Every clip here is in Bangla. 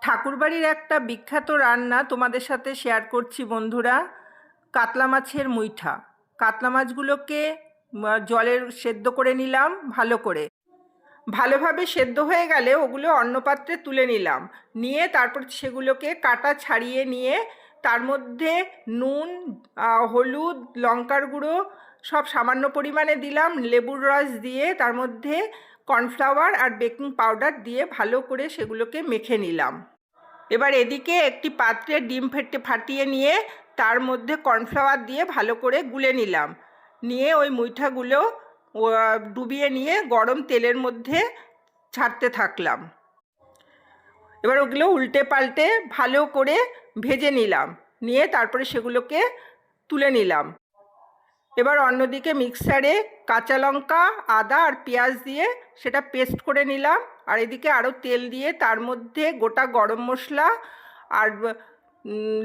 ঠাকুরবাড়ির একটা বিখ্যাত রান্না তোমাদের সাথে শেয়ার করছি বন্ধুরা। কাতলা মাছের মুইঠা। কাতলা মাছগুলোকে জলের সেদ্ধ করে নিলাম ভালো করে। ভালোভাবে সেদ্ধ হয়ে গেলে ওগুলো অন্য পাত্রে তুলে নিলাম। নিয়ে তারপর সেগুলোকে কাটা ছাড়িয়ে নিয়ে তার মধ্যে নুন, হলুদ, লঙ্কার গুঁড়ো সব সামান্য পরিমাণে দিলাম, লেবুর রস দিয়ে তার মধ্যে কর্নফ্লাওয়ার আর বেকিং পাউডার দিয়ে ভালো করে সেগুলোকে মেখে নিলাম। এবার এদিকে একটি পাত্রে ডিম ফাটিয়ে নিয়ে তার মধ্যে কর্নফ্লাওয়ার দিয়ে ভালো করে গুলে নিলাম। নিয়ে ওই মুইঠাগুলো ডুবিয়ে নিয়ে গরম তেলের মধ্যে ছাড়তে থাকলাম। এবার ওগুলো উল্টে পাল্টে ভালো করে ভেজে নিলাম। নিয়ে তারপরে সেগুলোকে তুলে নিলাম। এবার অন্যদিকে মিক্সারে কাঁচা লঙ্কা, আদা আর পেঁয়াজ দিয়ে সেটা পেস্ট করে নিলাম। আর এদিকে আরও তেল দিয়ে তার মধ্যে গোটা গরম মশলা আর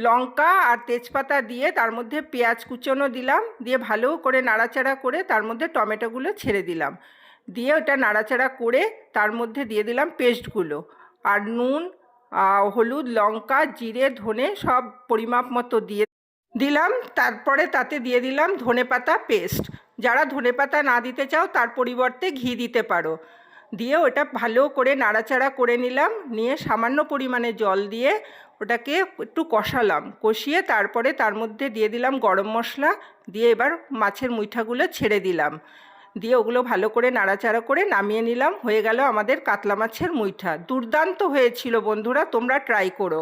লঙ্কা আর তেজপাতা দিয়ে তার মধ্যে পেঁয়াজ কুচনো দিলাম। দিয়ে ভালো করে নাড়াচাড়া করে তার মধ্যে টমেটোগুলো ছেড়ে দিলাম। দিয়ে ওটা নাড়াচাড়া করে তার মধ্যে দিয়ে দিলাম পেস্টগুলো। আর নুন, হলুদ, লঙ্কা, জিরে, ধনে সব পরিমাপ মতো দিয়ে দিলাম। তারপরে তাতে দিয়ে দিলাম ধনেপাতা পেস্ট। যারা ধনেপাতা না দিতে চাও তার পরিবর্তে ঘি দিতে পারো। দিয়ে ওটা ভালো করে নাড়াচাড়া করে নিলাম। নিয়ে সামান্য পরিমাণে জল দিয়ে ওটাকে একটু কষালাম। কষিয়ে তারপরে তার মধ্যে দিয়ে দিলাম গরম মশলা। দিয়ে এবার মাছের মুইঠাগুলো ছেড়ে দিলাম। দিয়ে ওগুলো ভালো করে নাড়াচাড়া করে নামিয়ে নিলাম। হয়ে গেল আমাদের কাতলা মাছের মুইঠা। দুর্দান্ত হয়েছিল বন্ধুরা, তোমরা ট্রাই করো।